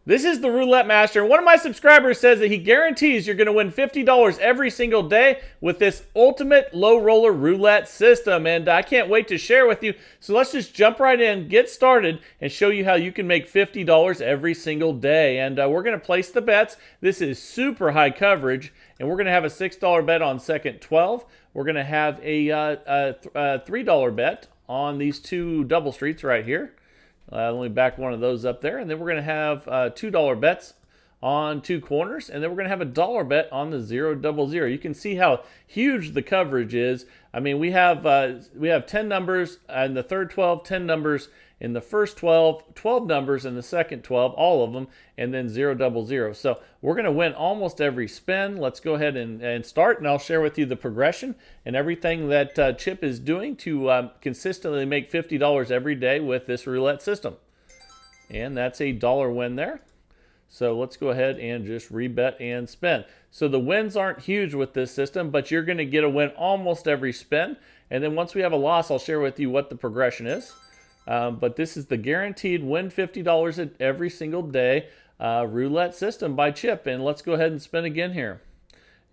This is the Roulette Master, and one of my subscribers says that he guarantees you're going to win $50 every single day with this ultimate low roller roulette system, and I can't wait to share with you. So let's just jump right in, get started, and show you how you can make $50 every single day. And we're going to place the bets. This is super high coverage, and we're going to have a $6 bet on second 12. We're going to have a $3 bet on these two double streets right here. Let me back one of those up there. And then we're going to have $2 bets on two corners. And then we're going to have a dollar bet on the 0-0-0. You can see how huge the coverage is. I mean, we have 10 numbers in the third 12, 10 numbers in the first 12, 12 numbers in the second 12, all of them, and then 0-0-0. So we're going to win almost every spin. Let's go ahead and start, and I'll share with you the progression and everything that Chip is doing to consistently make $50 every day with this roulette system. And that's a dollar win there. So let's go ahead and just rebet and spin. So the wins aren't huge with this system, but you're going to get a win almost every spin. And then once we have a loss, I'll share with you what the progression is. But this is the guaranteed win $50 every single day roulette system by Chip. And let's go ahead and spin again here.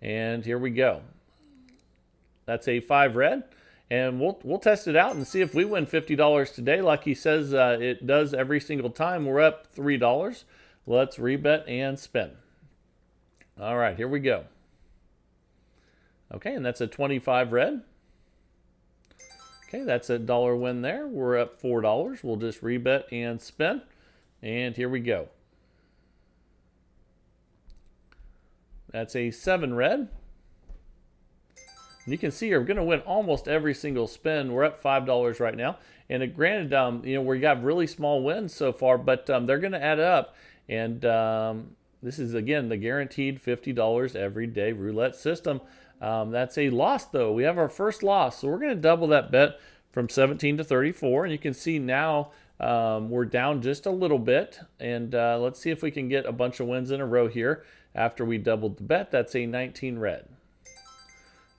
And here we go. That's a 5 red. And we'll test it out and see if we win $50 today like he says it does every single time. We're up $3. Let's rebet and spin. All right, here we go. Okay, and that's a 25 red. Okay, that's a dollar win there. We're up $4. We'll just rebet and spin. And here we go. That's a 7 red. And you can see we're going to win almost every single spin. We're up $5 right now. And granted, we got really small wins so far, but they're going to add up. And this is, again, the guaranteed $50 every day roulette system. That's a loss, though. We have our first loss, so we're going to double that bet from 17 to 34. And you can see now we're down just a little bit. And let's see if we can get a bunch of wins in a row here after we doubled the bet. That's a 19 red.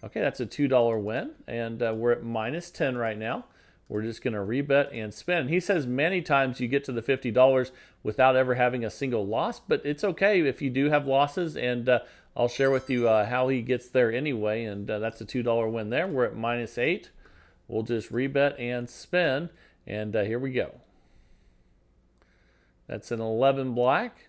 Okay, that's a $2 win, and we're at minus 10 right now. We're just going to rebet and spin. He says many times you get to the $50 without ever having a single loss, but it's okay if you do have losses, and I'll share with you how he gets there anyway, and that's a $2 win there. We're at minus 8. We'll just rebet and spin, and here we go. That's an 11 black.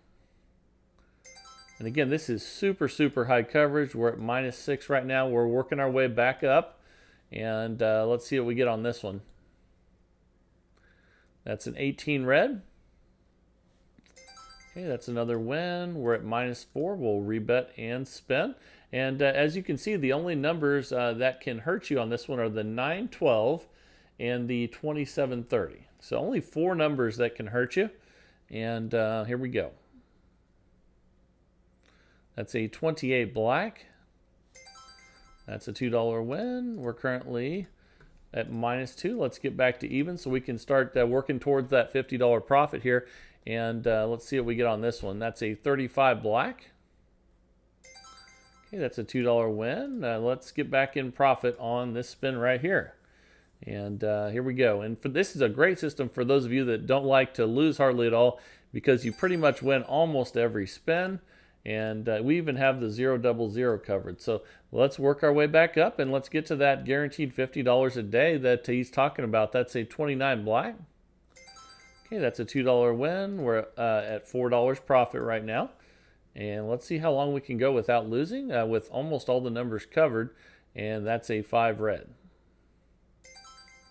And again, this is super, super high coverage. We're at minus 6 right now. We're working our way back up, and let's see what we get on this one. That's an 18 red. Okay, that's another win. We're at minus 4. We'll rebet and spin. And as you can see, the only numbers that can hurt you on this one are the 9-12 and the 27-30. So only 4 numbers that can hurt you. And here we go. That's a 28 black. That's a $2 win. We're currently at minus 2. Let's get back to even so we can start working towards that $50 profit here. And let's see what we get on this one. That's a 35 black. Okay, that's a $2 win. Let's get back in profit on this spin right here. And here we go. And this is a great system for those of you that don't like to lose hardly at all, because you pretty much win almost every spin. And we even have the 0-0-0 covered. So let's work our way back up, and let's get to that guaranteed $50 a day that he's talking about. That's a 29 black. Okay, that's a $2 win. We're at $4 profit right now. And let's see how long we can go without losing with almost all the numbers covered. And that's a 5 red.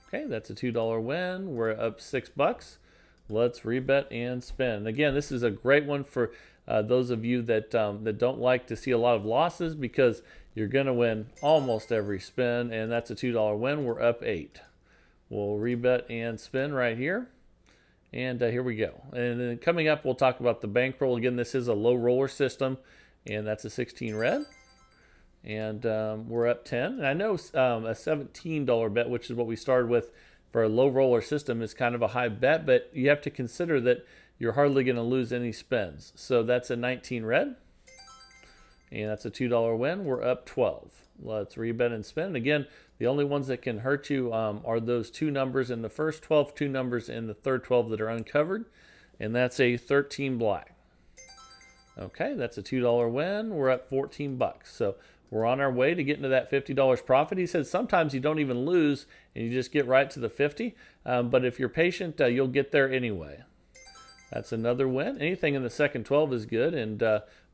Okay, that's a $2 win. We're up $6. Let's rebet and spin. Again, this is a great one for those of you that don't like to see a lot of losses, because you're going to win almost every spin, and that's a $2 win. We're up 8. We'll rebet and spin right here. And here we go. And then coming up, we'll talk about the bankroll. Again, this is a low roller system, and that's a 16 red. And we're up 10. And I know a $17 bet, which is what we started with for a low roller system, is kind of a high bet, but you have to consider that you're hardly going to lose any spins. So that's a 19 red. And that's a $2 win. We're up 12. Let's rebet and spin. Again, the only ones that can hurt you are those 2 numbers in the first 12, 2 numbers in the third 12 that are uncovered. And that's a 13 black. Okay, that's a $2 win. We're up 14 bucks. So we're on our way to getting to that $50 profit. He said sometimes you don't even lose and you just get right to the 50. But if you're patient, you'll get there anyway. That's another win. Anything in the second 12 is good, and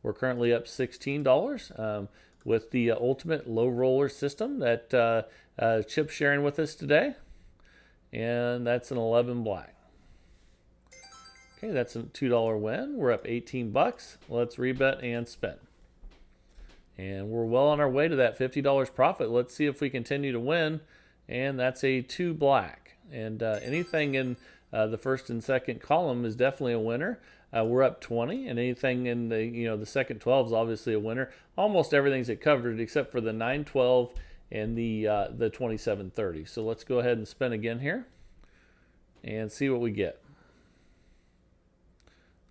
we're currently up $16 with the ultimate low roller system that Chip's sharing with us today. And that's an 11 black. Okay, that's a $2 win. We're up 18 bucks. Let's rebet and spin. And we're well on our way to that $50 profit. Let's see if we continue to win. And that's a 2 black. And anything in the first and second column is definitely a winner. We're up 20, and anything in the the second 12 is obviously a winner. Almost everything's covered except for the 912 and the 2730. So let's go ahead and spin again here and see what we get.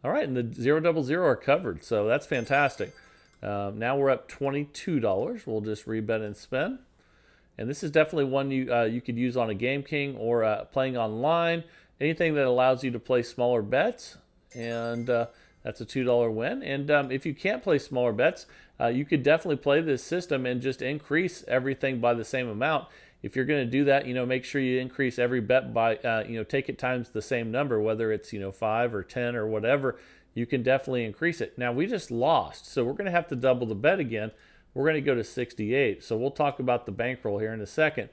All right, and the 000 are covered, so that's fantastic. Now we're up $22. We'll just rebet and spin. And this is definitely one you could use on a Game King or playing online. Anything that allows you to play smaller bets, and that's a $2 win. And if you can't play smaller bets, you could definitely play this system and just increase everything by the same amount. If you're going to do that, make sure you increase every bet by, take it times the same number, whether it's, 5 or 10 or whatever, you can definitely increase it. Now, we just lost, so we're going to have to double the bet again. We're going to go to 68. So we'll talk about the bankroll here in a second.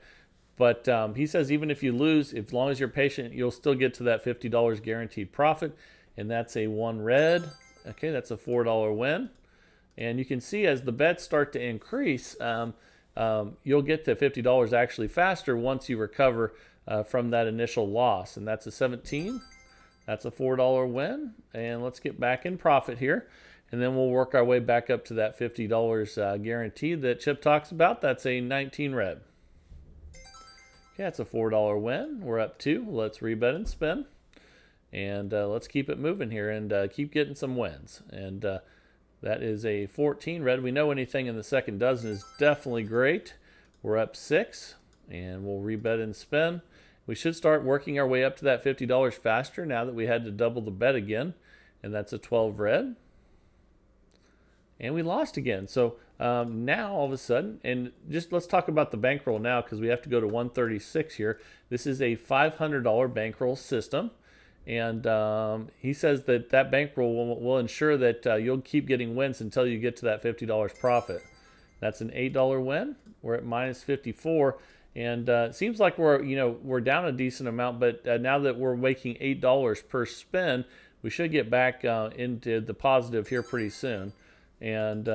But he says even if you lose, as long as you're patient, you'll still get to that $50 guaranteed profit. And that's a 1 red. Okay, that's a $4 win. And you can see as the bets start to increase, you'll get to $50 actually faster once you recover from that initial loss. And that's a 17. That's a $4 win. And let's get back in profit here. And then we'll work our way back up to that $50 guaranteed that Chip talks about. That's a 19 red. Okay, that's a $4 win. We're up 2. Let's rebet and spin. And let's keep it moving here and keep getting some wins. And that is a 14 red. We know anything in the second dozen is definitely great. We're up 6. And we'll rebet and spin. We should start working our way up to that $50 faster now that we had to double the bet again. And that's a 12 red. And we lost again. So now all of a sudden, and just let's talk about the bankroll now because we have to go to 136 here. This is a $500 bankroll system. And he says that bankroll will ensure that you'll keep getting wins until you get to that $50 profit. That's an $8 win. We're at minus 54. And it seems like we're down a decent amount, but now that we're making $8 per spin, we should get back into the positive here pretty soon. And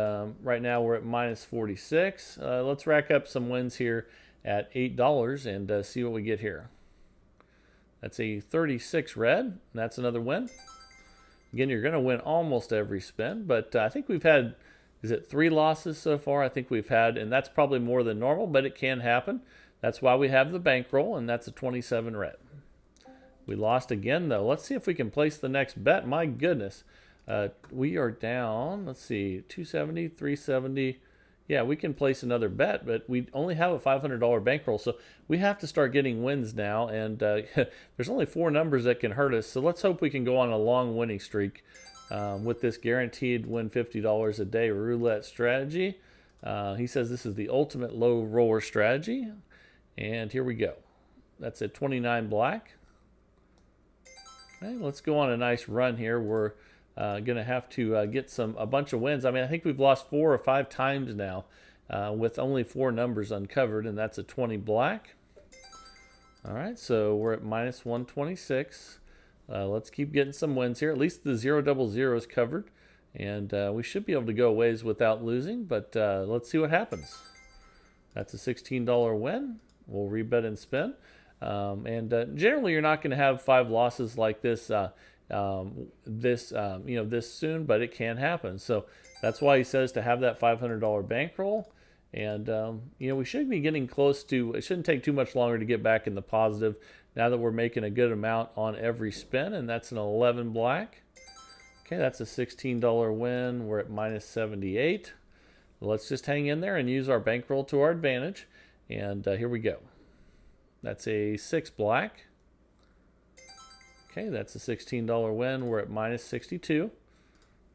right now we're at minus 46. Let's rack up some wins here at $8 and see what we get here. That's a 36 red. That's another win. Again, you're going to win almost every spin, but I think we've had, is it 3 losses so far? I think we've had, and that's probably more than normal, but it can happen. That's why we have the bankroll, and that's a 27 red. We lost again, though. Let's see if we can place the next bet. My goodness. We are down, let's see, 270, 370. Yeah, we can place another bet, but we only have a $500 bankroll, so we have to start getting wins now, and there's only 4 numbers that can hurt us, so let's hope we can go on a long winning streak with this guaranteed win $50 a day roulette strategy. He says this is the ultimate low roller strategy, and here we go. That's a 29 black. Okay, let's go on a nice run here. We're going to have to get a bunch of wins. I mean, I think we've lost 4 or 5 times now with only 4 numbers uncovered, and that's a 20 black. All right, so we're at minus 126. Let's keep getting some wins here. At least the 000 is covered, and we should be able to go ways without losing, but let's see what happens. That's a $16 win. We'll rebet and spin. Generally, you're not going to have 5 losses like this this soon, but it can happen. So that's why he says to have that $500 bankroll. And, we should be getting close to, it shouldn't take too much longer to get back in the positive now that we're making a good amount on every spin. And that's an 11 black. Okay, that's a $16 win. We're at minus 78. Let's just hang in there and use our bankroll to our advantage. And here we go. That's a 6 black. Okay, that's a $16 win. We're at minus 62.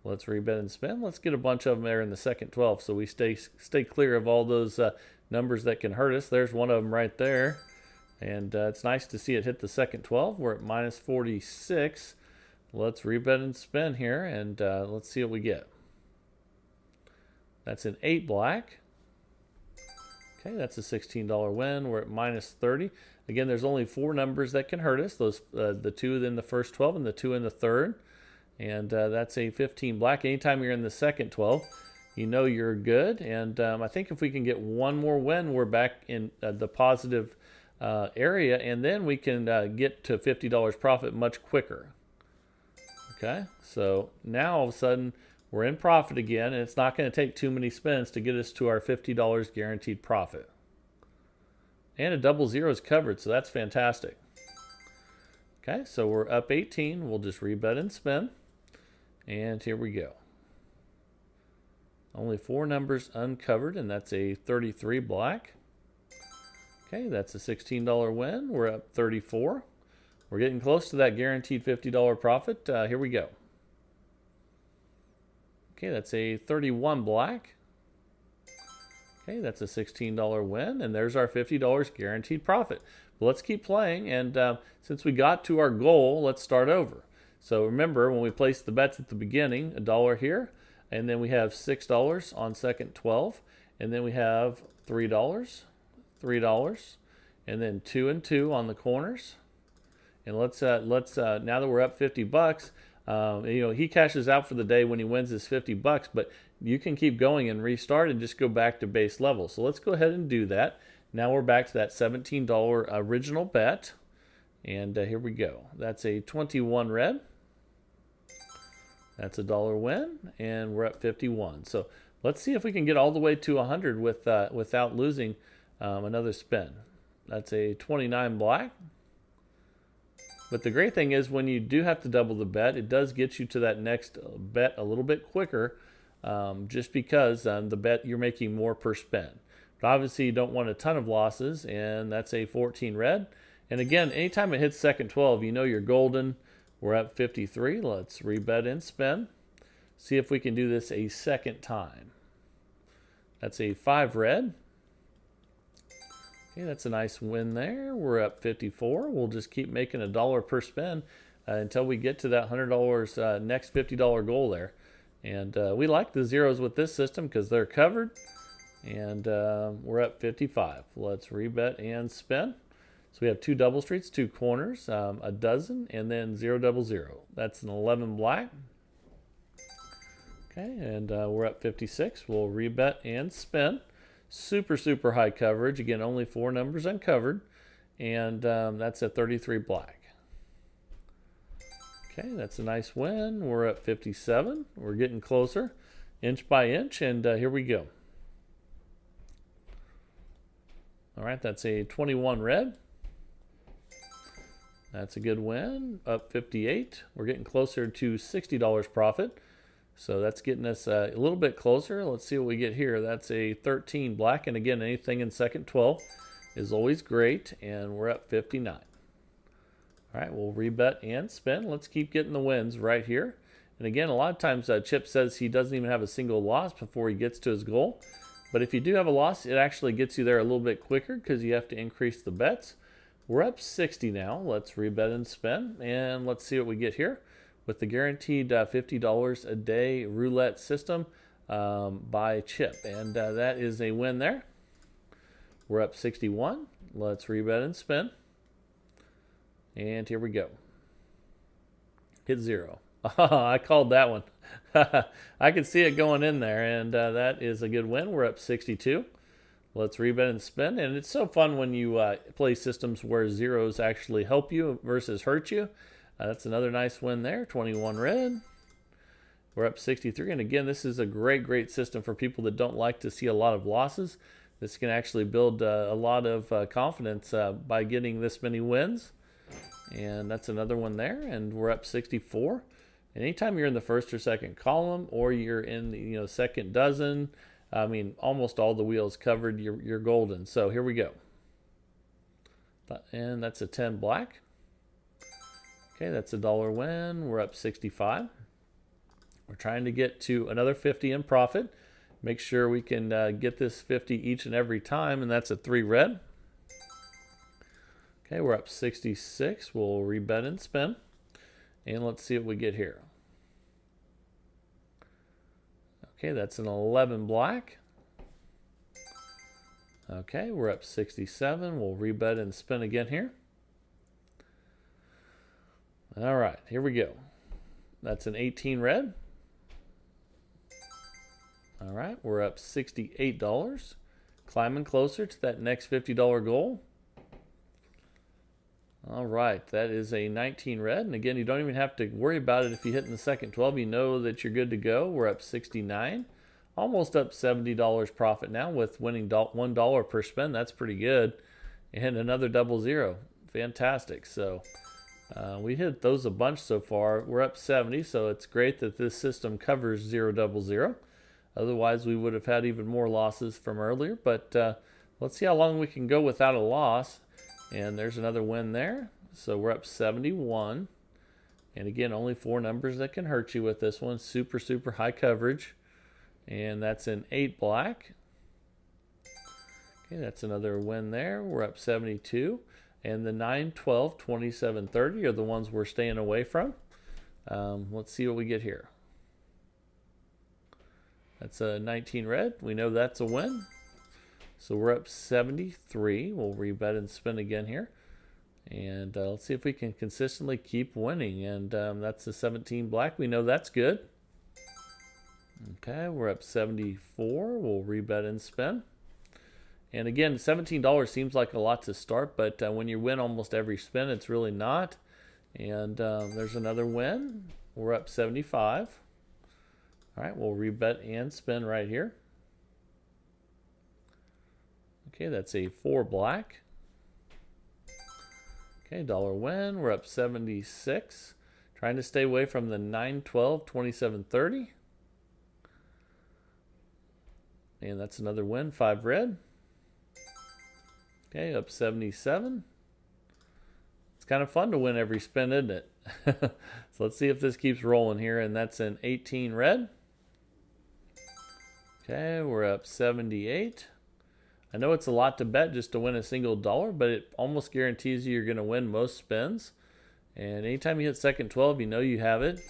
Let's rebet and spin. Let's get a bunch of them there in the second 12 so we stay clear of all those numbers that can hurt us. There's one of them right there. And it's nice to see it hit the second 12. We're at minus 46. Let's rebet and spin here, and let's see what we get. That's an 8 black. Okay, that's a $16 win. We're at minus 30. Again, there's only 4 numbers that can hurt us. Those the 2 in the first 12 and the 2 in the third. And that's a 15 black. Anytime you're in the second 12, you know you're good. And I think if we can get one more win, we're back in the positive area, and then we can get to $50 profit much quicker. Okay, so now all of a sudden we're in profit again, and it's not going to take too many spins to get us to our $50 guaranteed profit. And a double zero is covered, so that's fantastic. Okay, so we're up 18. We'll just rebet and spin. And here we go. Only 4 numbers uncovered, and that's a 33 black. Okay, that's a $16 win. We're up 34. We're getting close to that guaranteed $50 profit. Here we go. Okay, that's a 31 black. Okay, that's a $16 win, and there's our $50 guaranteed profit. But let's keep playing, and since we got to our goal, let's start over. So remember, when we place the bets at the beginning, $1 here, and then we have $6 on second 12, and then we have $3, $3, and then 2 and 2 on the corners. And let's now that we're up 50 bucks, you know, he cashes out for the day when he wins his 50 bucks, but you can keep going and restart and just go back to base level. So let's go ahead and do that. Now we're back to that $17 original bet, and here we go. That's a 21 red. That's a $1 win, and we're at 51. So let's see if we can get all the way to 100 without losing another spin. That's a 29 black. But the great thing is when you do have to double the bet, it does get you to that next bet a little bit quicker, just because the bet you're making more per spin. But obviously you don't want a ton of losses, and that's a 14 red. And again, anytime it hits second 12, you know you're golden. We're at 53. Let's rebet and spin. See if we can do this a second time. That's a 5 red. Okay, that's a nice win there. We're up 54. We'll just keep making $1 per spin until we get to that $100 next $50 goal there. And we like the zeros with this system because they're covered. And we're up 55. Let's rebet and spin. So we have 2 double streets, 2 corners, a dozen, and then 0 double 0. That's an 11 black. Okay, and we're up 56. We'll rebet and spin. Super, super high coverage. Again, only 4 numbers uncovered. And that's a 33 black. Okay, that's a nice win. We're at 57. We're getting closer, inch by inch, and here we go. All right, that's a 21 red. That's a good win, up 58. We're getting closer to $60 profit. So that's getting us a little bit closer. Let's see what we get here. That's a 13 black. And again, anything in second 12 is always great. And we're up 59. All right, we'll rebet and spin. Let's keep getting the wins right here. And again, a lot of times Chip says he doesn't even have a single loss before he gets to his goal. But if you do have a loss, it actually gets you there a little bit quicker because you have to increase the bets. We're up 60 now. Let's rebet and spin. And let's see what we get here. With the guaranteed $50 a day roulette system by Chip. And that is a win there. We're up 61. Let's rebet and spin. And here we go. Hit 0. I called that one. I could see it going in there, and that is a good win. We're up 62. Let's rebet and spin. And it's so fun when you play systems where zeros actually help you versus hurt you. That's another nice win there. 21 red. We're up 63. And again, this is a great, great system for people that don't like to see a lot of losses. This can actually build a lot of confidence by getting this many wins. And that's another one there. And we're up 64. And anytime you're in the first or second column, or you're in the second dozen, I mean, almost all the wheels covered, you're golden. So here we go. And that's a 10 black. Okay, that's a $1 win. We're up 65. We're trying to get to another 50 in profit. Make sure we can get this 50 each and every time, and that's a 3 red. Okay, we're up 66. We'll rebet and spin. And let's see what we get here. Okay, that's an 11 black. Okay, we're up 67. We'll rebet and spin again here. All right, here we go. That's an 18 red. All right, we're up $68. Climbing closer to that next $50 goal. All right, that is a 19 red. And again, you don't even have to worry about it if you hit in the second 12. You know that you're good to go. We're up 69. Almost up $70 profit now with winning $1 per spin. That's pretty good. And another 00. Fantastic. So we hit those a bunch so far. We're up 70, so it's great that this system covers 000. Otherwise, we would have had even more losses from earlier. But let's see how long we can go without a loss. And there's another win there. So we're up 71. And again, only 4 numbers that can hurt you with this one. Super, super high coverage. And that's an 8 black. Okay, that's another win there. We're up 72. And the 9, 12, 27, 30 are the ones we're staying away from. Let's see what we get here. That's a 19 red. We know that's a win. So we're up 73. We'll rebet and spin again here. And let's see if we can consistently keep winning. And that's a 17 black. We know that's good. Okay, we're up 74. We'll rebet and spin. And again, $17 seems like a lot to start, but when you win almost every spin, it's really not. And there's another win. We're up 75. All right, we'll rebet and spin right here. Okay, that's a 4 black. Okay, dollar win. We're up 76. Trying to stay away from the 9, 12, 27, 30. And that's another win, 5 red. Okay, up 77. It's kind of fun to win every spin, isn't it? So let's see if this keeps rolling here. And that's an 18 red. Okay, we're up 78. I know it's a lot to bet just to win a single dollar, but it almost guarantees you're going to win most spins. And anytime you hit second 12, you know you have it.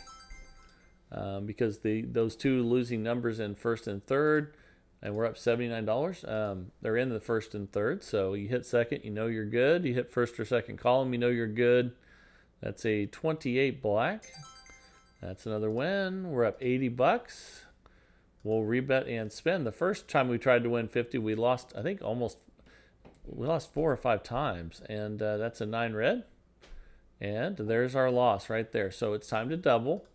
Because those 2 losing numbers in first and third, and we're up $79, they're in the first and third. So you hit second, you know you're good. You hit first or second column, you know you're good. That's a 28 black. That's another win. We're up $80. We'll rebet and spin. The first time we tried to win 50, we lost, I think we lost 4 or 5 times. And that's a 9 red. And there's our loss right there. So it's time to double.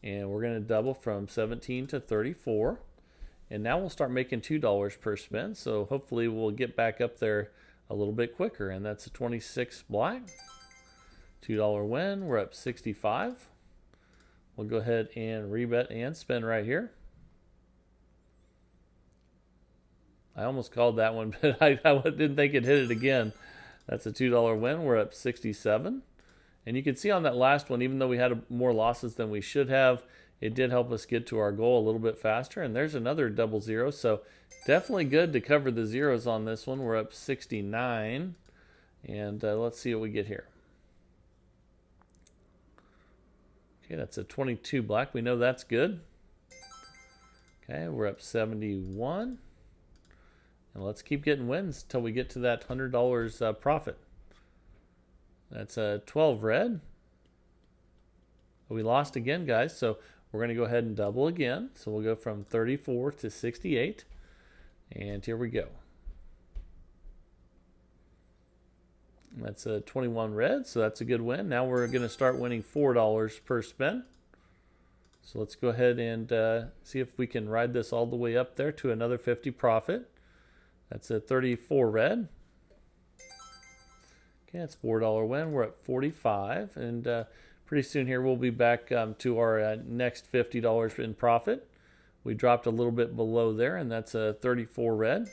And we're going to double from 17 to 34. And now we'll start making $2 per spin. So hopefully we'll get back up there a little bit quicker. And that's a 26 black. $2 win. We're up 65. We'll go ahead and rebet and spin right here. I almost called that one, but I didn't think it hit it again. That's a $2 win. We're up 67. And you can see on that last one, even though we had more losses than we should have, it did help us get to our goal a little bit faster. And there's another 00. So definitely good to cover the zeros on this one. We're up 69. And let's see what we get here. Okay, that's a 22 black. We know that's good. Okay, we're up 71. And let's keep getting wins until we get to that $100 profit. That's a 12 red. We lost again, guys, so we're going to go ahead and double again. So we'll go from 34 to 68. And here we go. That's a 21 red, so that's a good win. Now we're going to start winning $4 per spin. So let's go ahead and see if we can ride this all the way up there to another 50 profit. That's a 34 red. Okay, that's $4 win. We're at 45, and pretty soon here we'll be back to our next $50 in profit. We dropped a little bit below there, and that's a 34 red.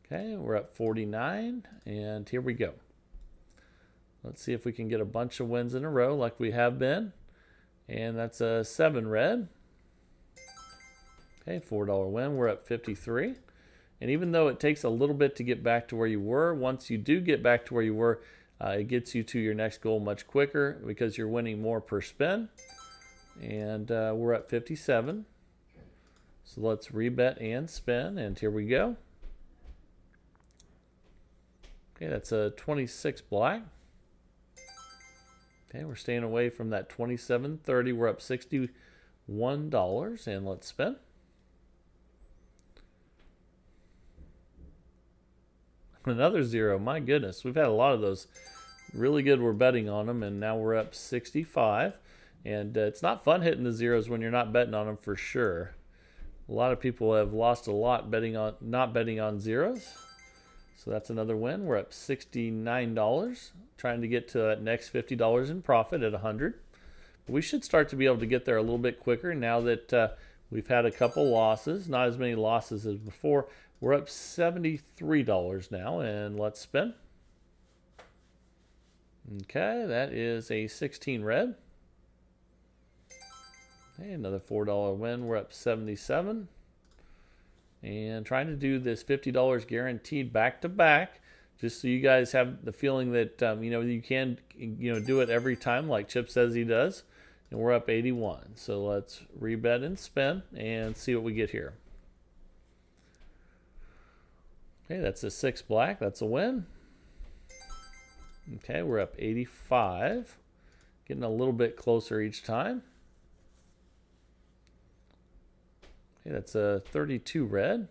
Okay, we're at 49, and here we go. Let's see if we can get a bunch of wins in a row like we have been. And that's a 7 red. Okay, $4 win. We're up 53. And even though it takes a little bit to get back to where you were, once you do get back to where you were, it gets you to your next goal much quicker because you're winning more per spin. And we're at 57. So let's rebet and spin, and here we go. Okay, that's a 26 black. Okay, we're staying away from that 27.30. We're up $61, and let's spin. Another 0. My goodness, we've had a lot of those. Really good. We're betting on them, and now we're up 65. And it's not fun hitting the zeros when you're not betting on them for sure. A lot of people have lost a lot not betting on zeros. So that's another win. We're up $69, trying to get to that next $50 in profit at 100. We should start to be able to get there a little bit quicker now that we've had a couple losses, not as many losses as before. We're up $73 now, and let's spin. Okay, that is a 16 red. Okay, another $4 win. We're up 77. And trying to do this $50 guaranteed back to back, just so you guys have the feeling that you can do it every time like Chip says he does. And we're up 81. So let's rebet and spin and see what we get here. Okay, that's a 6 black. That's a win. Okay, we're up 85. Getting a little bit closer each time. Okay, that's a 32 red.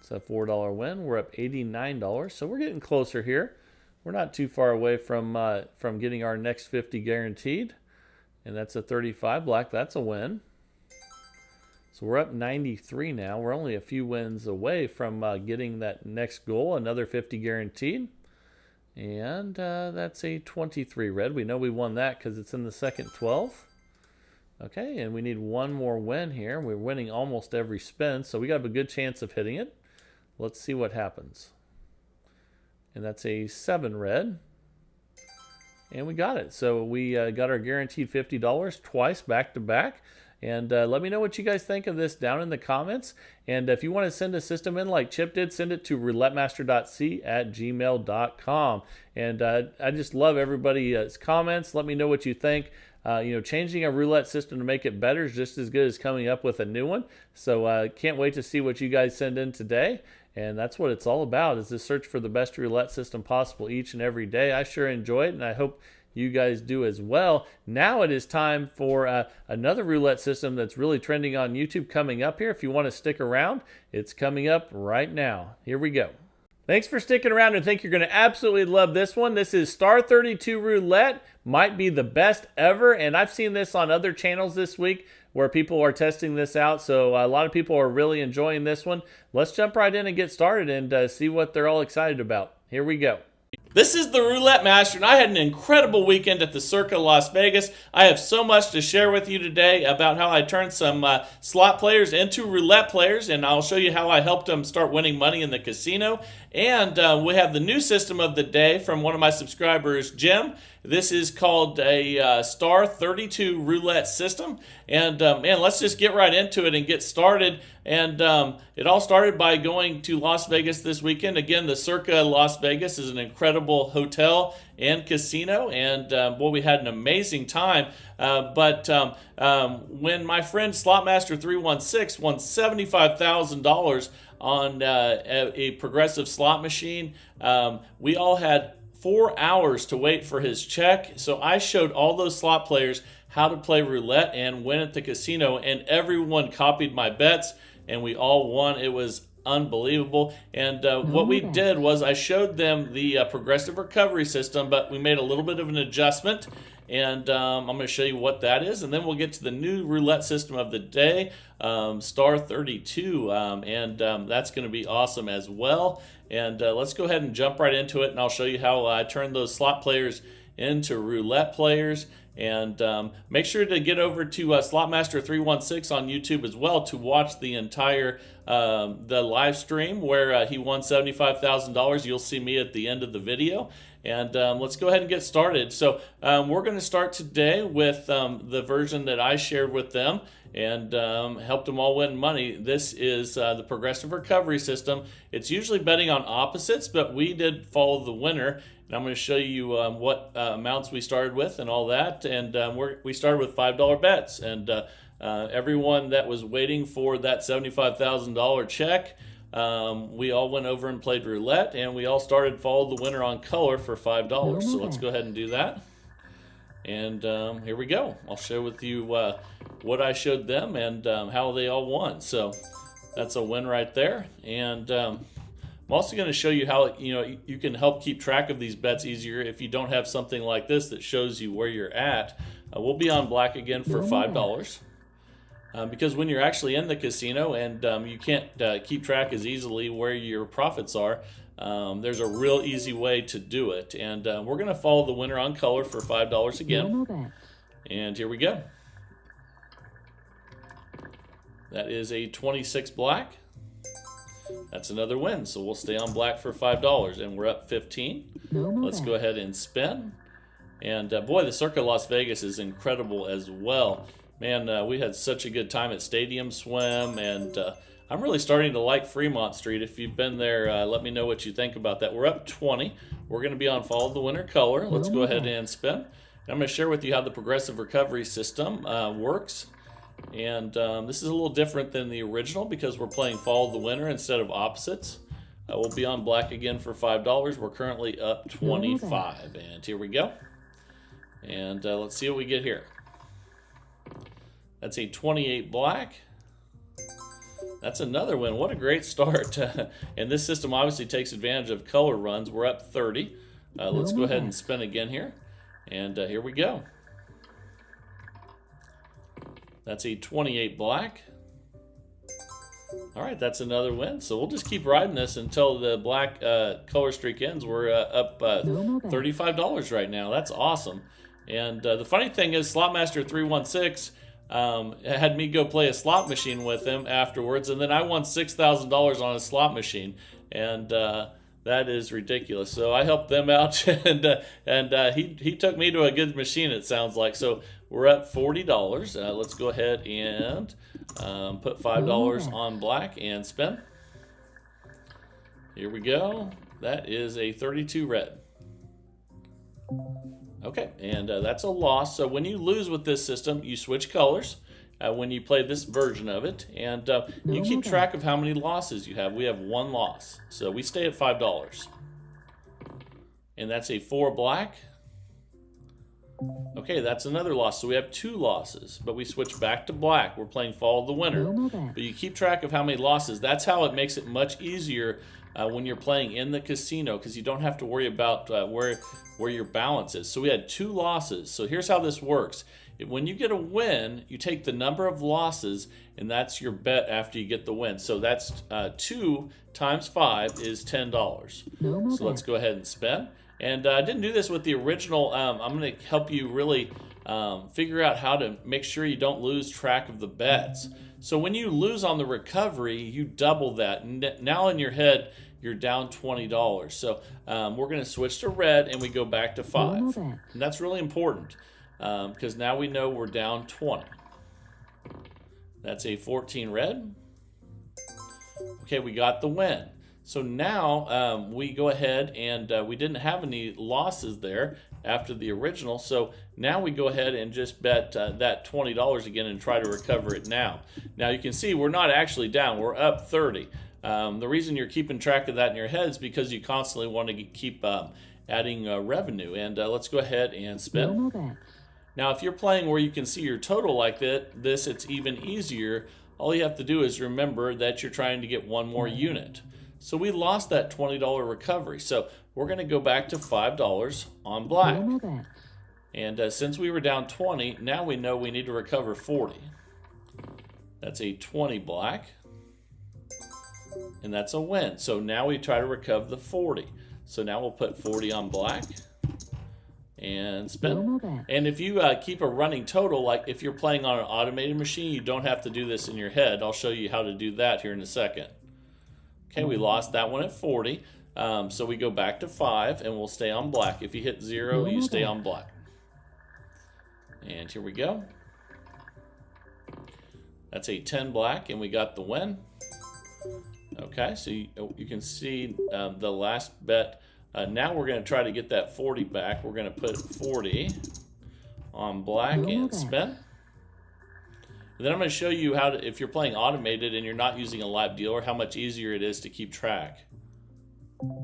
It's a $4 win. We're up $89. So we're getting closer here. We're not too far away from getting our next 50 guaranteed. And that's a 35 black. That's a win. So we're up 93 now. We're only a few wins away from getting that next goal, another 50 guaranteed. And that's a 23 red. We know we won that because it's in the second 12. Okay, and we need one more win here. We're winning almost every spin, so we got a good chance of hitting it. Let's see what happens. And that's a 7 red. And we got it. So we got our guaranteed $50 twice back to back. And let me know what you guys think of this down in the comments. And if you want to send a system in like Chip did, send it to roulettemaster.c@gmail.com. And I just love everybody's comments. Let me know what you think. Changing a roulette system to make it better is just as good as coming up with a new one. So can't wait to see what you guys send in today. And that's what it's all about, is to search for the best roulette system possible each and every day. I sure enjoy it, and I hope you guys do as well. Now it is time for another roulette system that's really trending on YouTube coming up here. If you want to stick around, it's coming up right now. Here we go. Thanks for sticking around, and I think you're going to absolutely love this one. This is Star 32 Roulette. Might be the best ever, and I've seen this on other channels this week where people are testing this out, so a lot of people are really enjoying this one. Let's jump right in and get started and see what they're all excited about. Here we go. This is the Roulette Master, and I had an incredible weekend at the Circa Las Vegas. I have so much to share with you today about how I turned some slot players into roulette players, and I'll show you how I helped them start winning money in the casino. And we have the new system of the day from one of my subscribers, Jim. This is called a Star 32 Roulette system. And man, let's just get right into it and get started. And it all started by going to Las Vegas this weekend. Again, the Circa Las Vegas is an incredible hotel and casino. And boy, we had an amazing time. But when my friend Slotmaster316 won $75,000 on a progressive slot machine, we all had 4 hours to wait for his check. So I showed all those slot players how to play roulette and win at the casino, and everyone copied my bets, and we all won. It was unbelievable. And what we did was I showed them the progressive recovery system, but we made a little bit of an adjustment. And I'm going to show you what that is, and then we'll get to the new roulette system of the day, Star 32, and that's going to be awesome as well. And let's go ahead and jump right into it, and I'll show you how I turned those slot players into roulette players. And make sure to get over to Slotmaster316 on YouTube as well to watch the entire the live stream where he won $75,000. You'll see me at the end of the video. And let's go ahead and get started. So we're going to start today with the version that I shared with them and helped them all win money. This is the progressive recovery system. It's usually betting on opposites, but we did follow the winner. And I'm going to show you what amounts we started with and all that. And we started with $5 bets. And everyone that was waiting for that $75,000 check, we all went over and played roulette, and we all started follow the winner on color for $5. So let's go ahead and do that. And here we go. I'll share with you what I showed them and how they all won. So that's a win right there. And I'm also going to show you how you can help keep track of these bets easier if you don't have something like this that shows you where you're at. We'll be on black again for $5. Because when you're actually in the casino and you can't keep track as easily where your profits are, there's a real easy way to do it. And we're going to follow the winner on color for $5 again. And here we go. That is a 26 black. That's another win. So we'll stay on black for $5. And we're up 15. Let's go ahead and spin. And boy, the Circa Las Vegas is incredible as well. Man, we had such a good time at Stadium Swim, and I'm really starting to like Fremont Street. If you've been there, let me know what you think about that. We're up 20. We're going to be on follow the winner color. Let's go ahead and spin. And I'm going to share with you how the progressive recovery system works. And this is a little different than the original because we're playing follow the winner instead of opposites. We'll be on black again for $5. We're currently up 25. And here we go. And let's see what we get here. That's a 28 black. That's another win. What a great start. And this system obviously takes advantage of color runs. We're up 30. Let's go ahead and spin again here. And here we go. That's a 28 black. All right, that's another win. So we'll just keep riding this until the black color streak ends. We're up $35 right now. That's awesome. And the funny thing is Slotmaster316 had me go play a slot machine with him afterwards, and then I won $6,000 on a slot machine, and that is ridiculous. So I helped them out, and he took me to a good machine, it sounds like. So we're at $40. Let's go ahead and put $5 on black and spin. Here we go. That is a 32 red. Okay, and that's a loss. So when you lose with this system, you switch colors when you play this version of it, and you keep track of how many losses you have. We have one loss, so we stay at $5. And that's a 4 black. Okay, that's another loss. So we have 2 losses, but we switch back to black. We're playing follow the winner. But you keep track of how many losses. That's how it makes it much easier when you're playing in the casino, because you don't have to worry about where your balance is. So we had 2 losses. So here's how this works. When you get a win, you take the number of losses, and that's your bet after you get the win. So that's 2 times 5 is $10. So let's go ahead and spin. And I didn't do this with the original. I'm going to help you really figure out how to make sure you don't lose track of the bets. So when you lose on the recovery, you double that. Now in your head, you're down $20. So we're going to switch to red, and we go back to 5. And that's really important because now we know we're down 20. That's a 14 red. Okay, we got the win. So now we go ahead and we didn't have any losses there after the original. So now we go ahead and just bet that $20 again and try to recover it now. Now you can see we're not actually down. We're up 30. The reason you're keeping track of that in your head is because you constantly want to keep adding revenue. And let's go ahead and spin. Now if you're playing where you can see your total like this, it's even easier. All you have to do is remember that you're trying to get one more unit. So we lost that $20 recovery. So we're going to go back to $5 on black. And since we were down 20, now we know we need to recover 40. That's a 20 black. And that's a win. So now we try to recover the 40. So now we'll put 40 on black. and spin. And if you keep a running total, like if you're playing on an automated machine, you don't have to do this in your head. I'll show you how to do that here in a second. Okay, we lost that one at 40. So we go back to 5 and we'll stay on black. If you hit 0, you stay on black. And here we go. That's a 10 black and we got the win. Okay, so you can see the last bet. Now we're going to try to get that 40 back. We're going to put 40 on black and spin. And then I'm going to show you how to, if you're playing automated and you're not using a live dealer, how much easier it is to keep track.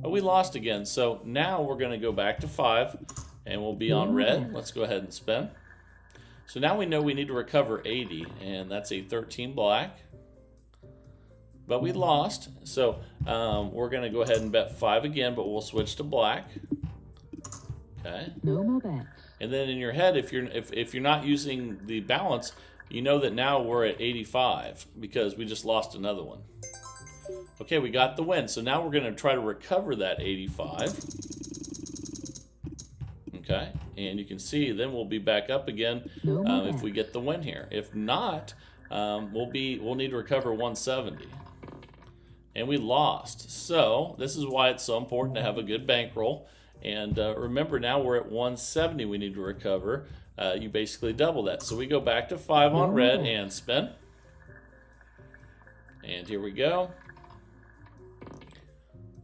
Oh, we lost again. So now we're going to go back to 5 and we'll be on red. Let's go ahead and spin. So now we know we need to recover 80 and that's a 13 black. But we lost, so we're going to go ahead and bet 5 again, but we'll switch to black. Okay. No more bets. And then in your head, if you're not using the balance, you know that now we're at 85 because we just lost another one. Okay, we got the win. So now we're going to try to recover that 85. Okay, and you can see then we'll be back up again if we get the win here. If not, we'll need to recover 170. And we lost. So this is why it's so important to have a good bankroll. And remember, now we're at 170 we need to recover. You basically double that. So we go back to 5 on red and spin. And here we go.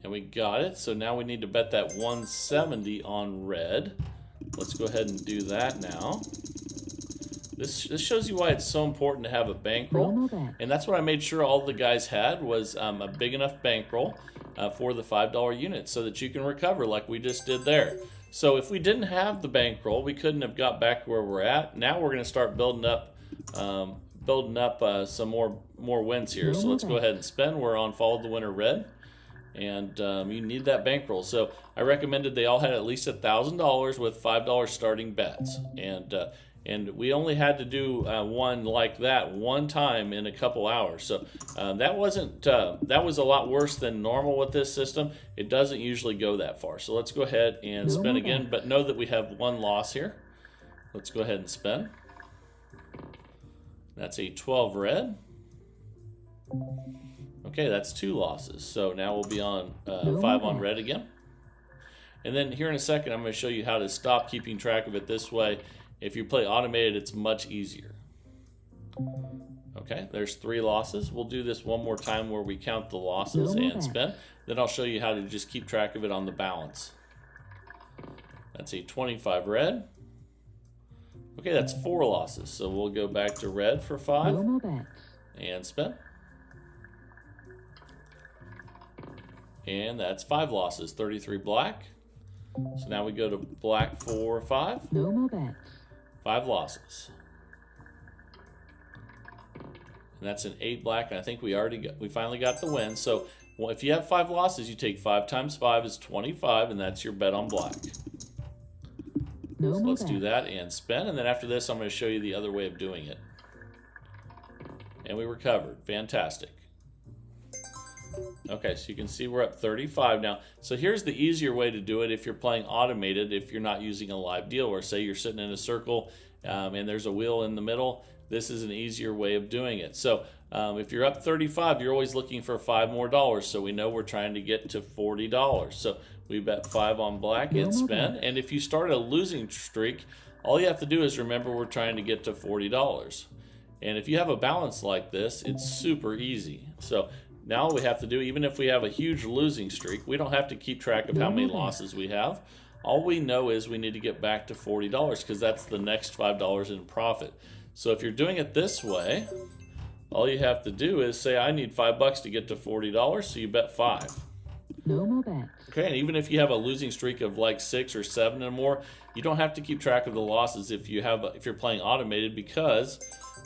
And we got it. So now we need to bet that 170 on red. Let's go ahead and do that now. This shows you why it's so important to have a bankroll, and that's what I made sure all the guys had was a big enough bankroll for the $5 unit so that you can recover like we just did there. So if we didn't have the bankroll, we couldn't have got back where we're at. Now we're going to start building up some more wins here. So let's go ahead and spin. We're on follow the winner red, and you need that bankroll. So I recommended they all had at least $1,000 with $5 starting bets, and we only had to do one like that one time in a couple hours. So that was a lot worse than normal with this system. It doesn't usually go that far. So let's go ahead and spin again, but know that we have one loss here. Let's go ahead and spin. That's a 12 red. Okay, that's 2 losses. So now we'll be on 5 on red again. And then here in a second, I'm going to show you how to stop keeping track of it this way. If you play automated, it's much easier. Okay, there's 3 losses. We'll do this one more time where we count the losses and spin. Then I'll show you how to just keep track of it on the balance. That's a 25 red. Okay, that's 4 losses. So we'll go back to red for 5 and spin. And that's 5 losses, 33 black. So now we go to black for 5. No more bets. 5 losses. And that's an 8 black, and I think we finally got the win. So if you have 5 losses, you take 5 times 5 is 25, and that's your bet on black. So let's do that and spin, and then after this, I'm going to show you the other way of doing it. And we recovered. Fantastic. Okay, so you can see we're up 35 now. So here's the easier way to do it if you're playing automated, if you're not using a live deal, or say you're sitting in a circle and there's a wheel in the middle. This is an easier way of doing it. So if you're up 35, you're always looking for 5 more dollars. So we know we're trying to get to $40. So we bet 5 on black and spin. And if you start a losing streak, all you have to do is remember we're trying to get to $40. And if you have a balance like this, it's super easy. So now all we have to do, even if we have a huge losing streak, we don't have to keep track of how many losses we have. All we know is we need to get back to $40 because that's the next $5 in profit. So if you're doing it this way, all you have to do is say, I need $5 to get to $40, so you bet 5. No more bets. Okay, and even if you have a losing streak of like 6 or 7 or more, you don't have to keep track of the losses if you're playing automated, because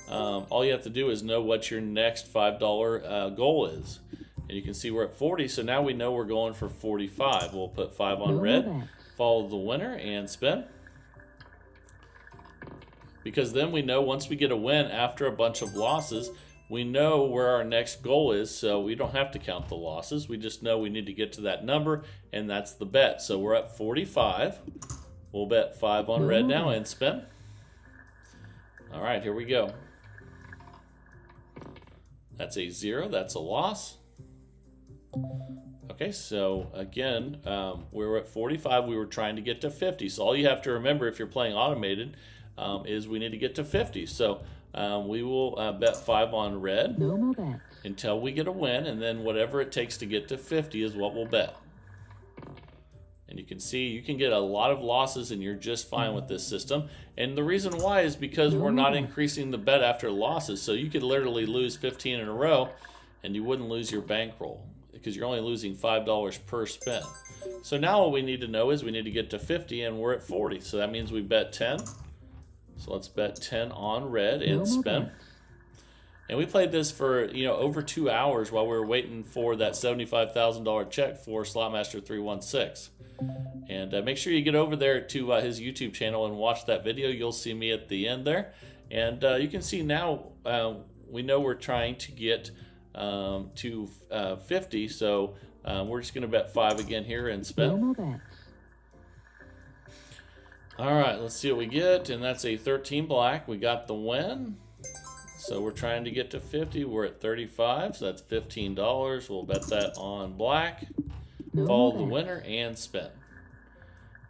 all you have to do is know what your next $5 goal is. And you can see we're at 40, so now we know we're going for 45. We'll put 5 on red, follow the winner, and spin. Because then we know once we get a win after a bunch of losses, we know where our next goal is, so we don't have to count the losses. We just know we need to get to that number, and that's the bet. So we're at 45. We'll bet 5 on red now and spin. All right, here we go. That's a 0. That's a loss. Okay, so again, we were at 45. We were trying to get to 50. So all you have to remember if you're playing automated is we need to get to 50. So we will bet 5 on red until we get a win, and then whatever it takes to get to 50 is what we'll bet. And you can see you can get a lot of losses and you're just fine with this system. And the reason why is because we're not increasing the bet after losses. So you could literally lose 15 in a row and you wouldn't lose your bankroll because you're only losing $5 per spin. So now what we need to know is we need to get to 50 and we're at 40. So that means we bet 10. So let's bet 10 on red and spin. And we played this for over 2 hours while we were waiting for that $75,000 check for Slotmaster 316. And make sure you get over there to his YouTube channel and watch that video. You'll see me at the end there. And you can see now we know we're trying to get to 50. So we're just going to bet 5 again here and spin. All right, let's see what we get. And that's a 13 black. We got the win. So we're trying to get to 50. We're at 35, so that's $15. We'll bet that on black. Follow the winner and spin.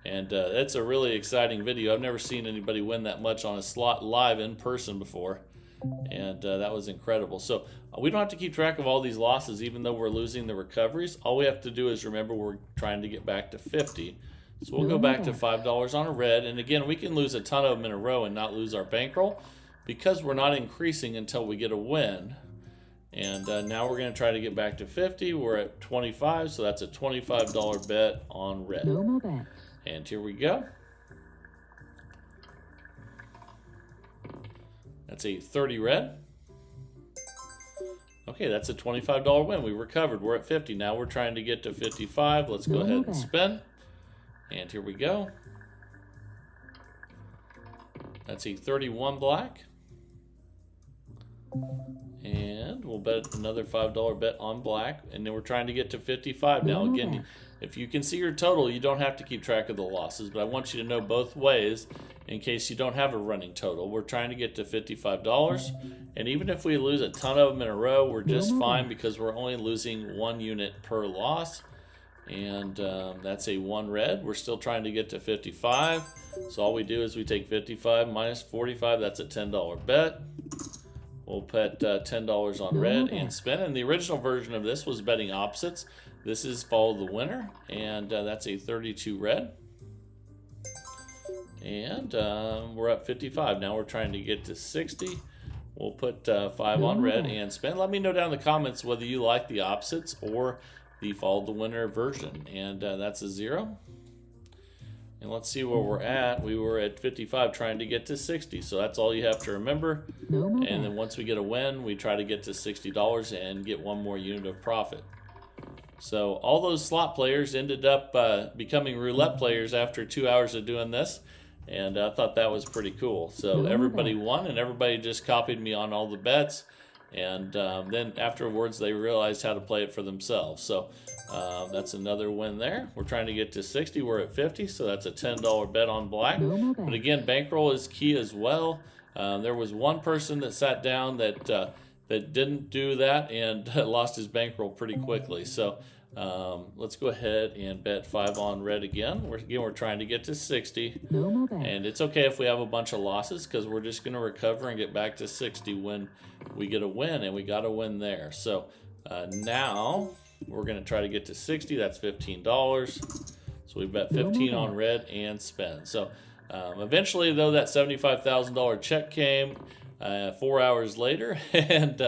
And it's a really exciting video. I've never seen anybody win that much on a slot live in person before. And that was incredible. So we don't have to keep track of all these losses even though we're losing the recoveries. All we have to do is remember we're trying to get back to 50. So we'll go back to $5 on a red. And again, we can lose a ton of them in a row and not lose our bankroll because we're not increasing until we get a win. And now we're going to try to get back to 50. We're at 25, so that's a $25 bet on red. And here we go. That's a 30 red. Okay, that's a $25 win. We recovered. We're at 50. Now we're trying to get to 55. Let's go ahead and spin. And here we go. That's a 31 black. And we'll bet another $5 bet on black. And then we're trying to get to 55. Now again, if you can see your total, you don't have to keep track of the losses. But I want you to know both ways in case you don't have a running total. We're trying to get to $55. And even if we lose a ton of them in a row, we're just fine because we're only losing 1 unit per loss. And that's a 1 red. We're still trying to get to 55. So all we do is we take 55 minus 45. That's a $10 bet. We'll put $10 on red and spin. And the original version of this was betting opposites. This is follow the winner. And that's a 32 red. And we're up 55. Now we're trying to get to 60. We'll put 5 on red and spin. Let me know down in the comments whether you like the opposites or the follow the winner version. And that's a 0. And let's see where we're at. We were at 55 trying to get to 60. So that's all you have to remember. And then once we get a win, we try to get to $60 and get 1 more unit of profit. So all those slot players ended up becoming roulette players after 2 hours of doing this. And I thought that was pretty cool. So everybody won and everybody just copied me on all the bets. And then afterwards they realized how to play it for themselves. So that's another win there. We're trying to get to 60. We're at 50, so that's a $10 bet on black. But again, bankroll is key as well. There was one person that sat down that didn't do that and lost his bankroll pretty quickly. So let's go ahead and bet 5 on red again. We're trying to get to 60. And it's okay if we have a bunch of losses because we're just going to recover and get back to 60 when we get a win, and we got a win there. So now we're going to try to get to 60. That's $15. So we bet 15 on red and spin. So eventually, though, that $75,000 check came 4 hours later, and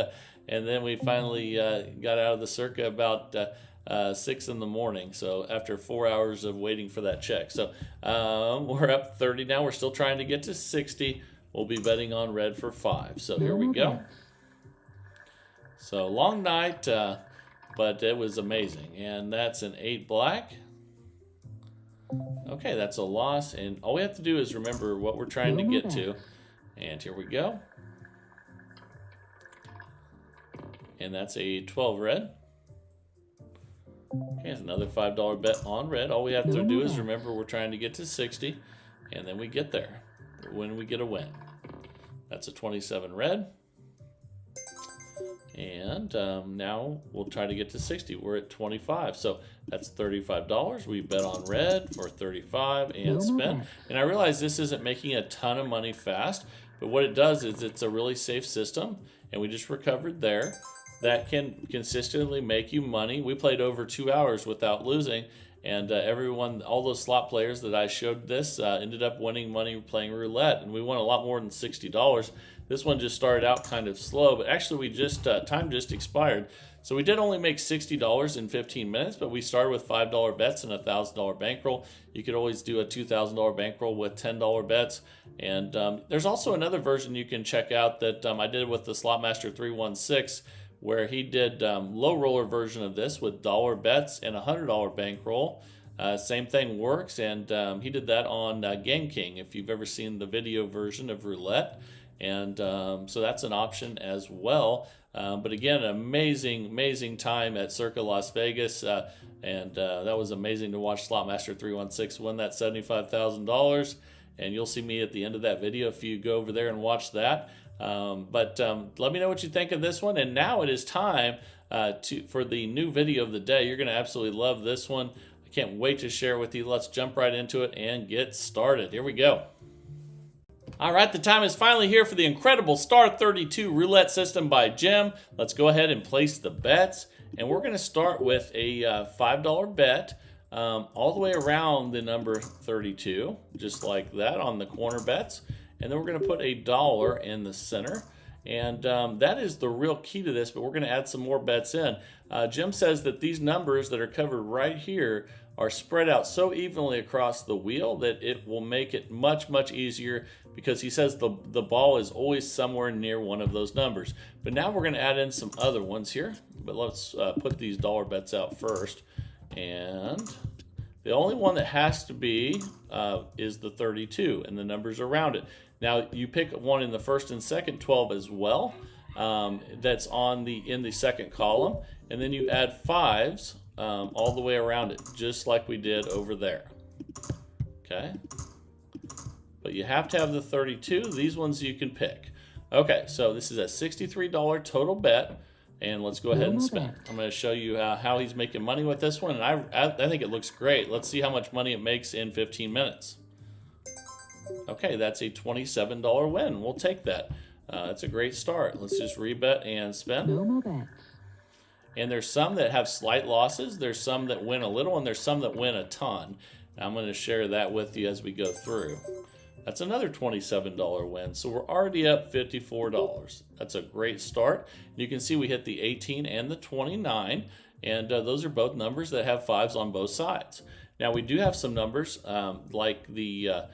then we finally got out of the circa about 6 in the morning. So after 4 hours of waiting for that check. So we're up 30 now. We're still trying to get to 60. We'll be betting on red for 5. So here we go. So long night, but it was amazing. And that's an 8 black. Okay, that's a loss. And all we have to do is remember what we're trying to get to. And here we go. And that's a 12 red. Okay, it's another $5 bet on red. All we have to do is remember we're trying to get to 60. and then we get there when we get a win. That's a 27 red. And now we'll try to get to 60. We're at 25. So that's $35. We bet on red for 35 and spin. And I realize this isn't making a ton of money fast, but what it does is it's a really safe system. And we just recovered there. That can consistently make you money. We played over 2 hours without losing. And everyone, all those slot players that I showed this ended up winning money playing roulette. And we won a lot more than $60. This one just started out kind of slow, but actually we just, time just expired. So we did only make $60 in 15 minutes, but we started with $5 bets and a $1,000 bankroll. You could always do a $2,000 bankroll with $10 bets. And there's also another version you can check out that I did with the Slotmaster 316, where he did low roller version of this with dollar bets and a $100 bankroll. Same thing works, and he did that on Game King, if you've ever seen the video version of roulette. And so that's an option as well. But again, amazing time at Circa Las Vegas. And that was amazing to watch Slotmaster 316 win that $75,000. And you'll see me at the end of that video if you go over there and watch that. But let me know what you think of this one. And now it is time for the new video of the day. You're going to absolutely love this one. I can't wait to share it with you. Let's jump right into it and get started. Here we go. All right, the time is finally here for the incredible Star 32 roulette system by Jim. Let's go ahead and place the bets. And we're going to start with a $5 bet all the way around the number 32, just like that on the corner bets. And then we're going to put $1 in the center. And that is the real key to this, but we're going to add some more bets in. Jim says that these numbers that are covered right here are spread out so evenly across the wheel that it will make it much easier, because he says the ball is always somewhere near one of those numbers. But now we're going to add in some other ones here. But let's put these dollar bets out first. And the only one that has to be is the 32 and the numbers around it. Now you pick one in the first and second 12 as well. That's in the second column, and then you add fives all the way around it, just like we did over there. Okay, but you have to have the 32. These ones you can pick. Okay, so this is a $63 total bet, and let's go ahead and spin. I'm going to show you how he's making money with this one, and I think it looks great. Let's see how much money it makes in 15 minutes. Okay, that's a $27 win. We'll take that. That's a great start. Let's just rebet and spin. No more bets. And there's some that have slight losses. There's some that win a little, and there's some that win a ton. I'm going to share that with you as we go through. That's another $27 win. So we're already up $54. That's a great start. You can see we hit the 18 and the 29, and those are both numbers that have fives on both sides. Now we do have some numbers like the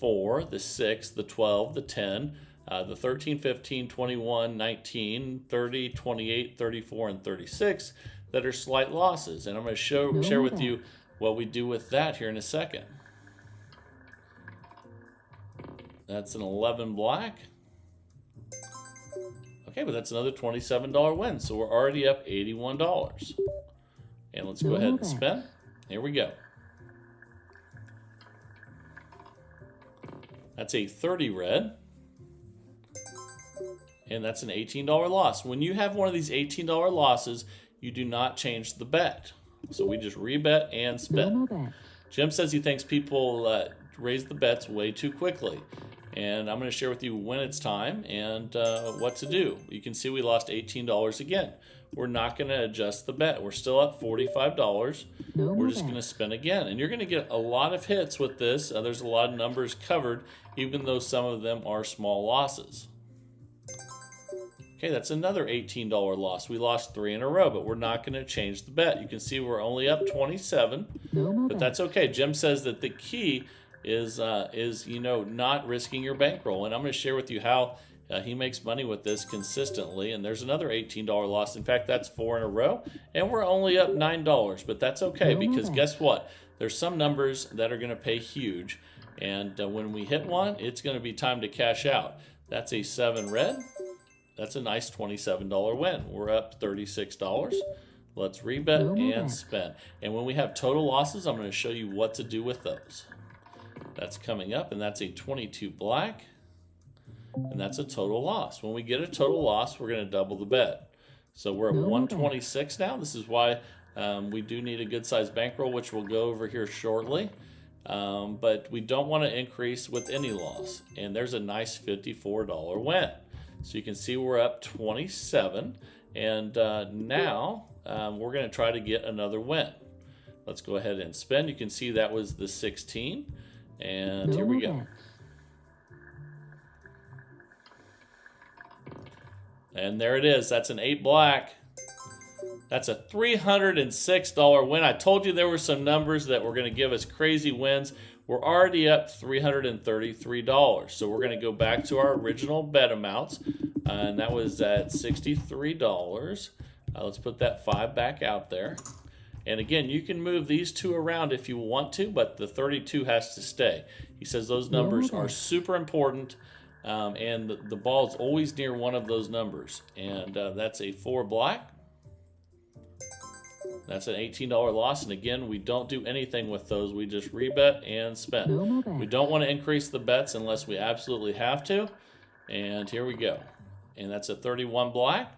4, the 6, the 12, the 10, the 13, 15, 21, 19, 30, 28, 34, and 36 that are slight losses. And I'm going to share with you what we do with that here in a second. That's an 11 black. Okay, but that's another $27 win. So we're already up $81. And let's go ahead and spin. Here we go. That's a 30 red. And that's an $18 loss. When you have one of these $18 losses, you do not change the bet. So we just rebet and spin. Jim says he thinks people raise the bets way too quickly. And I'm going to share with you when it's time and what to do. You can see we lost $18 again. We're not going to adjust the bet. We're still up $45. We're just going to spin again. And you're going to get a lot of hits with this. There's a lot of numbers covered, even though some of them are small losses. Okay, that's another $18 loss. We lost 3 in a row, but we're not going to change the bet. You can see we're only up 27, but that's okay. Jim says that the key is not risking your bankroll, and I'm going to share with you how he makes money with this consistently. And there's another $18 loss. In fact, that's 4 in a row, and we're only up $9, but that's okay, because guess what? There's some numbers that are going to pay huge, and when we hit one, it's going to be time to cash out. That's a 7 red. That's a nice $27 win. We're up $36. Let's rebet and spin. And when we have total losses, I'm going to show you what to do with those. That's coming up, and that's a 22 black. And that's a total loss. When we get a total loss, we're going to double the bet. So we're at 126 now. This is why we do need a good sized bankroll, which we'll go over here shortly. But we don't want to increase with any loss. And there's a nice $54 win. So you can see we're up 27. And now we're going to try to get another win. Let's go ahead and spin. You can see that was the 16. And here we go. And there it is. That's an 8 black. That's a $306 win. I told you there were some numbers that were going to give us crazy wins. We're already up $333. So we're going to go back to our original bet amounts. And that was at $63. Let's put that 5 back out there. And again, you can move these two around if you want to, but the 32 has to stay. He says those numbers are super important. And the ball is always near one of those numbers. And that's a 4 black. That's an $18 loss. And again, we don't do anything with those. We just rebet and spend. We don't want to increase the bets unless we absolutely have to. And here we go. And that's a 31 black.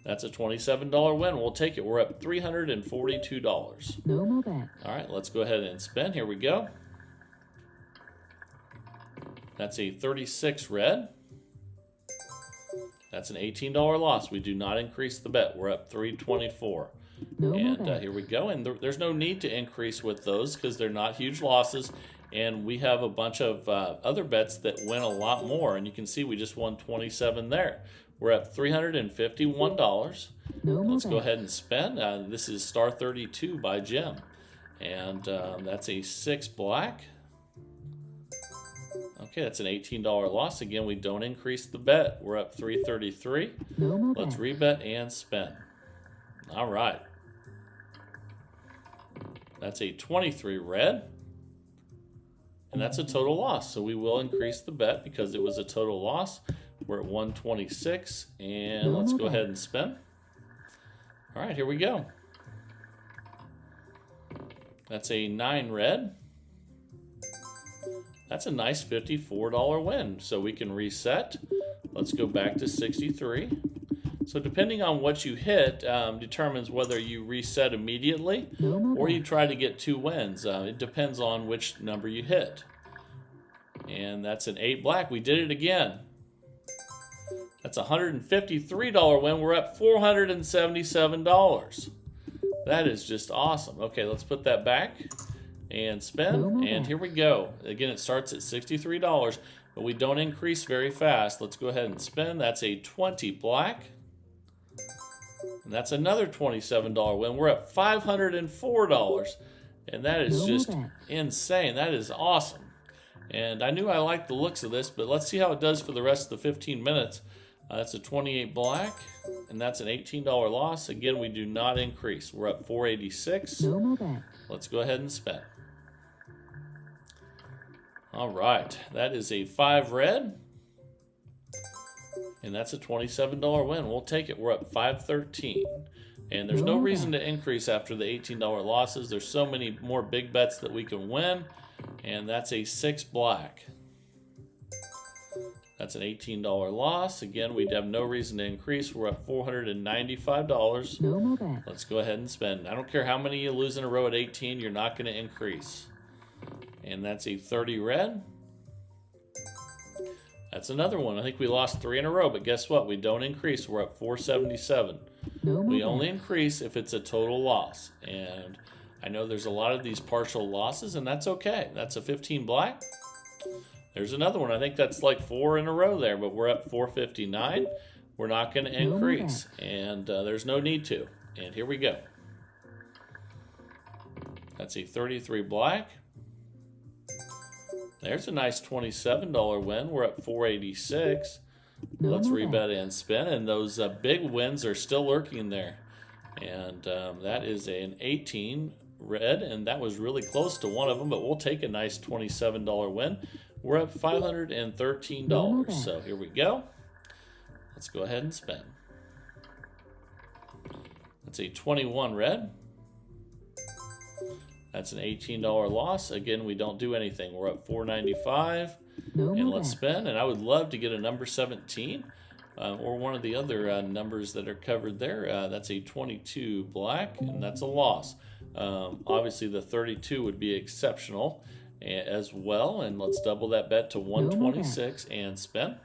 That's a $27 win. We'll take it. We're up $342. All right, let's go ahead and spin. Here we go. That's a 36 red. That's an $18 loss. We do not increase the bet. We're up $324. And here we go. And there's no need to increase with those because they're not huge losses. And we have a bunch of other bets that win a lot more. And you can see we just won 27 there. We're up $351. Let's go ahead and spend. This is Star 32 by Jim. And that's a 6 black. Okay, that's an $18 loss. Again, we don't increase the bet. We're up $333. Let's rebet and spend. All right. That's a 23 red. And that's a total loss. So we will increase the bet because it was a total loss. We're at 126. And let's go ahead and spend. All right, here we go. That's a 9 red. That's a nice $54 win. So we can reset. Let's go back to 63. So depending on what you hit determines whether you reset immediately or you try to get 2 wins. It depends on which number you hit. And that's an 8 black. We did it again. That's a $153 win. We're up $477. That is just awesome. Okay, let's put that back and spin. And here we go. Again, it starts at $63, but we don't increase very fast. Let's go ahead and spin. That's a 20 black. And that's another $27 win. We're at $504. And that is just insane. That is awesome. And I knew I liked the looks of this, but let's see how it does for the rest of the 15 minutes. That's a 28 black, and that's an $18 loss. Again, we do not increase. We're up $486. Let's go ahead and spend. All right, that is a 5 red, and that's a $27 win. We'll take it. We're up $513. And there's no reason to increase after the $18 losses. There's so many more big bets that we can win. And that's a 6 black. That's an $18 loss. Again, we'd have no reason to increase. We're at $495. Let's go ahead and spend. I don't care how many you lose in a row at 18, you're not going to increase. And that's a 30 red. That's another one. I think we lost 3 in a row, but guess what? We don't increase. We're at $477. We only increase if it's a total loss. And I know there's a lot of these partial losses, and that's okay. That's a 15 black. There's another one. I think that's like 4 in a row there, but we're up $459. We're not going to increase, and there's no need to. And here we go. That's a 33 black. There's a nice $27 win. We're at $486. Let's rebet and spin, and those big wins are still lurking there. And that is an 18 red, and that was really close to one of them, but we'll take a nice $27 win. We're up $513. So here we go. Let's go ahead and spin. That's a 21 red. That's an $18 loss. Again, we don't do anything. We're up $4.95. No And more let's spin. And I would love to get a number 17 or one of the other numbers that are covered there. That's a 22 black, and that's a loss. Obviously, the 32 would be exceptional as well. And let's double that bet to 126 and spin.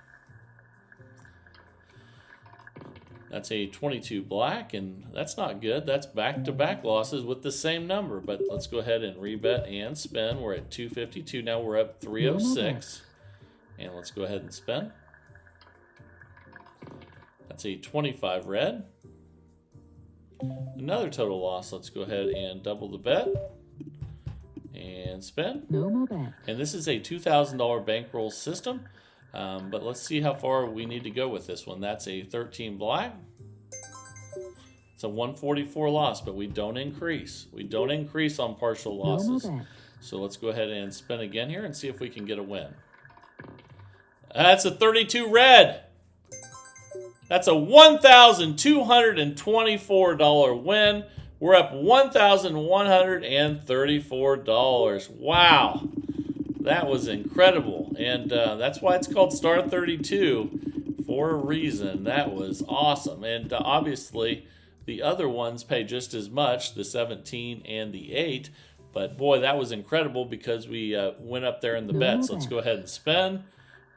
That's a 22 black, and that's not good. That's back-to-back losses with the same number. But let's go ahead and rebet and spin. We're at 252 now. We're up 306. And let's go ahead and spin. That's a 25 red. Another total loss. Let's go ahead and double the bet. And spin. No more bet. And this is a $2,000 bankroll system. But let's see how far we need to go with this one. That's a 13 black. It's a 144 loss, but we don't increase. We don't increase on partial losses. No more bet. So let's go ahead and spin again here and see if we can get a win. That's a 32 red. That's a $1,224 win. We're up $1,134. Wow. That was incredible. And that's why it's called Star 32 for a reason. That was awesome. And obviously, the other ones pay just as much, the 17 and the 8. But boy, that was incredible because we went up there in the bets. Let's go ahead and spin.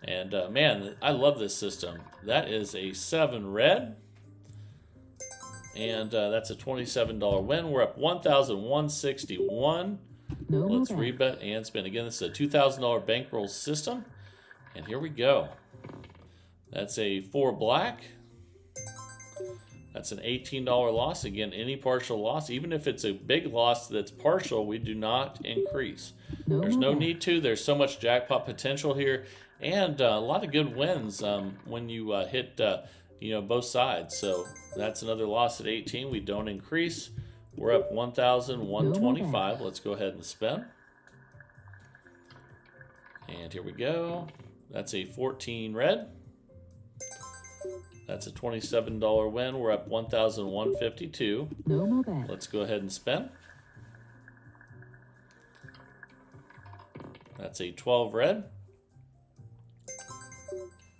And man, I love this system. That is a 7 red. And that's a $27 win. We're up $1,161. Let's rebet and spin. Again, this is a $2,000 bankroll system. And here we go. That's a 4 black. That's an $18 loss. Again, any partial loss, even if it's a big loss that's partial, we do not increase. There's no need to. There's so much jackpot potential here. And a lot of good wins when you hit both sides. So that's another loss at 18. We don't increase. We're up 1,125. Let's go ahead and spin. And here we go. That's a 14 red. That's a $27 win. We're up 1,152. No more bet. Let's go ahead and spin. That's a 12 red.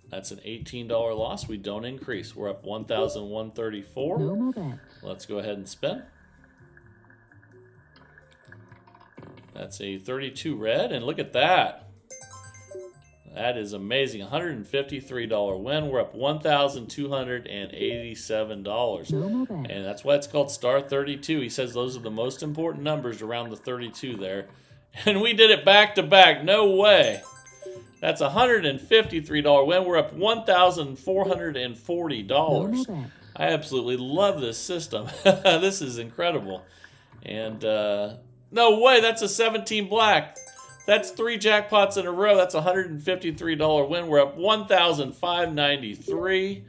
That's an $18 loss. We don't increase. We're up 1,134. No more bet. Let's go ahead and spin. That's a 32 red, and look at that. That is amazing. $153 win. We're up $1,287. No more bet. And that's why it's called Star 32. He says those are the most important numbers around the 32 there. And we did it back to back. No way. That's a $153 win. We're up $1,440. No more bet. I absolutely love this system. This is incredible. And no way, that's a 17 black. That's 3 jackpots in a row. That's a $153 win. We're up $1,593.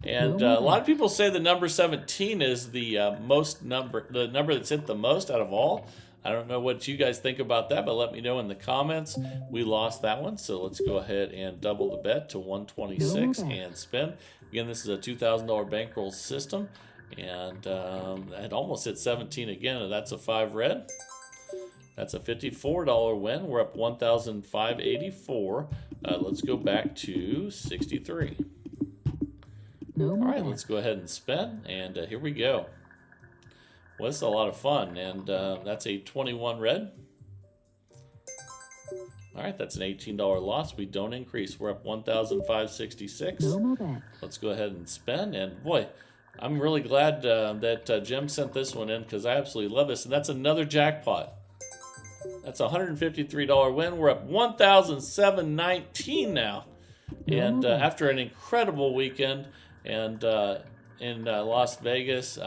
And a lot of people say the number 17 is the the number that's hit the most out of all. I don't know what you guys think about that, but let me know in the comments. We lost that one, so let's go ahead and double the bet to 126 and spin. Again, this is a $2,000 bankroll system, and it almost hit 17 again, and that's a 5 red. That's a $54 win. We're up 1,584. Let's go back to 63. All right, let's go ahead and spin, and here we go. Well, this is a lot of fun, and that's a 21 red. All right, that's an $18 loss. We don't increase. We're up 1,566. No more bet. Let's go ahead and spin, and boy, I'm really glad that Jim sent this one in because I absolutely love this, and that's another jackpot. That's a $153 win. We're up 1,719 now. And after an incredible weekend and in Las Vegas,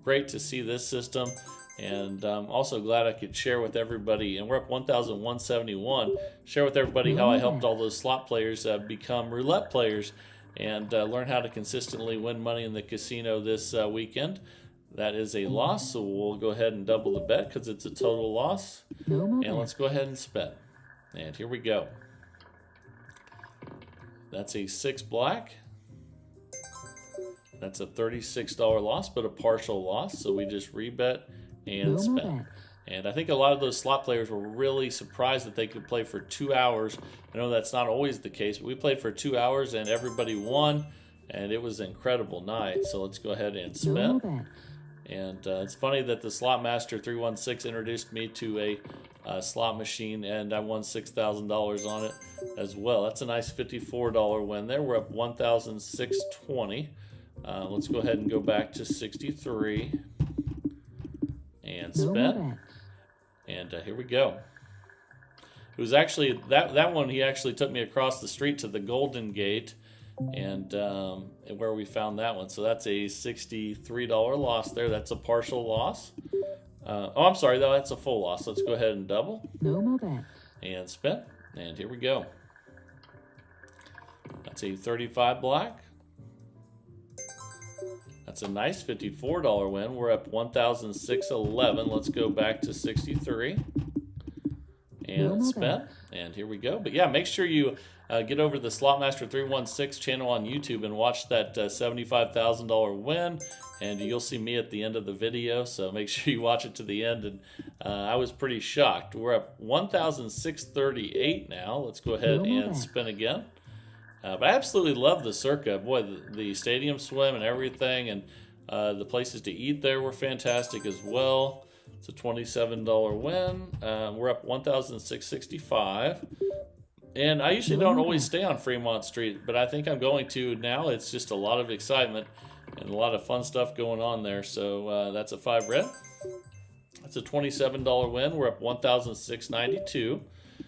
great to see this system. And I'm also glad I could share with everybody. And we're up 1,171. Share with everybody how I helped all those slot players become roulette players and learn how to consistently win money in the casino this weekend. That is a loss, so we'll go ahead and double the bet because it's a total loss. And let's go ahead and spin. And here we go. That's a 6 black. That's a $36 loss, but a partial loss, so we just rebet and spin. And I think a lot of those slot players were really surprised that they could play for 2 hours. I know that's not always the case, but we played for 2 hours and everybody won, and it was an incredible night. So let's go ahead and spin. And it's funny that the Slot Master 316 introduced me to a slot machine, and I won $6,000 on it as well. That's a nice $54 win there. We're up $1,620. Let's go ahead and go back to 63 and spin. And here we go. It was actually that one. He actually took me across the street to the Golden Gate, and where we found that one. So that's a $63 loss there. That's a partial loss. Oh, I'm sorry, though. That's a full loss. Let's go ahead and double. And spin. And here we go. That's a 35 black. That's a nice $54 win. We're up $1,611. Let's go back to 63 and spin. And here we go. But yeah, make sure you get over to the Slotmaster 316 channel on YouTube and watch that $75,000 win. And you'll see me at the end of the video. So make sure you watch it to the end. And I was pretty shocked. We're up 1,638 now. Let's go ahead and spin again. But I absolutely love the Circa. Boy, the stadium swim and everything, and the places to eat there were fantastic as well. It's a $27 win. We're up $1,665. And I usually don't always stay on Fremont Street, but I think I'm going to now. It's just a lot of excitement and a lot of fun stuff going on there. So that's a 5 red. That's a $27 win. We're up $1,692.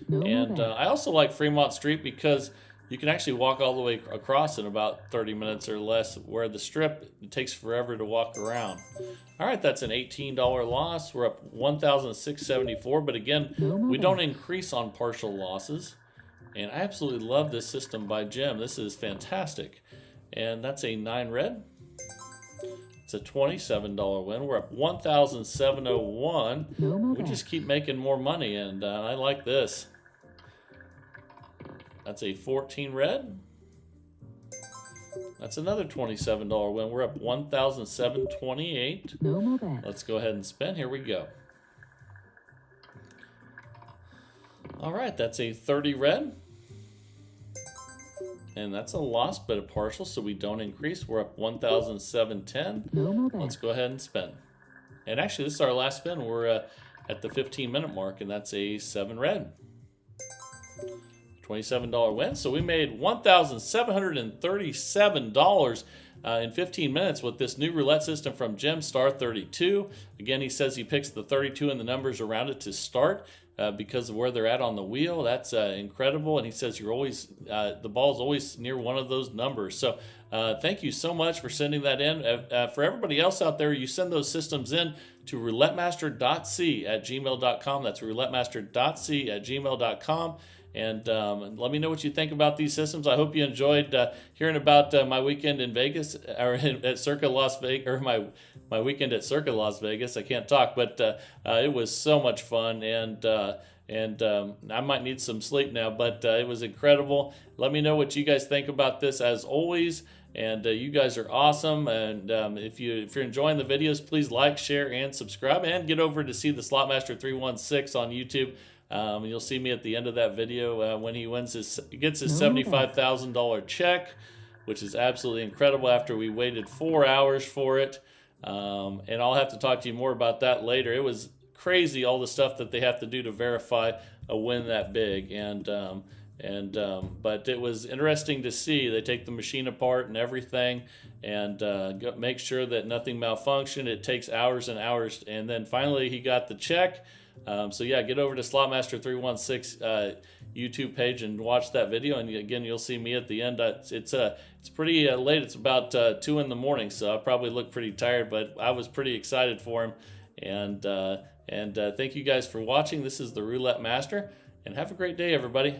And I also like Fremont Street because you can actually walk all the way across in about 30 minutes or less, where the Strip, it takes forever to walk around. All right, that's an $18 loss. We're up $1,674, but again, we don't increase on partial losses. And I absolutely love this system by Jim. This is fantastic. And that's a 9 red. It's a $27 win. We're up $1,701. We just keep making more money, and I like this. That's a 14 red. That's another $27 win. We're up $1,728. Let's go ahead and spin. Here we go. All right, that's a 30 red. And that's a loss, but a partial, so we don't increase. We're up $1,710. Let's go ahead and spin. And actually, this is our last spin. We're at the 15-minute mark, and that's a 7 red. $27 win. So we made $1,737 in 15 minutes with this new roulette system from Jim, Star 32. Again, he says he picks the 32 and the numbers around it to start because of where they're at on the wheel. That's incredible. And he says you're always the ball's always near one of those numbers. So thank you so much for sending that in. For everybody else out there, you send those systems in to roulettemaster.c@gmail.com. That's roulettemaster.c@gmail.com. And let me know what you think about these systems. I hope you enjoyed hearing about my weekend in Vegas, or at Circa Las Vegas, or my weekend at Circa Las Vegas. I can't talk, but it was so much fun, and I might need some sleep now, but it was incredible. Let me know what you guys think about this, as always. And you guys are awesome. And if you're enjoying the videos, please like, share, and subscribe. And get over to see the Slotmaster 316 on YouTube. You'll see me at the end of that video when he gets his $75,000 check, which is absolutely incredible after we waited 4 hours for it. And I'll have to talk to you more about that later. It was crazy, all the stuff that they have to do to verify a win that big. But it was interesting to see. They take the machine apart and everything, and make sure that nothing malfunctioned. It takes hours and hours, and then finally he got the check. So yeah, get over to Slotmaster 316 YouTube page and watch that video. And again, you'll see me at the end. It's pretty late. It's about 2 in the morning, so I probably look pretty tired, but I was pretty excited for him. And thank you guys for watching. This is the Roulette Master, and have a great day, everybody.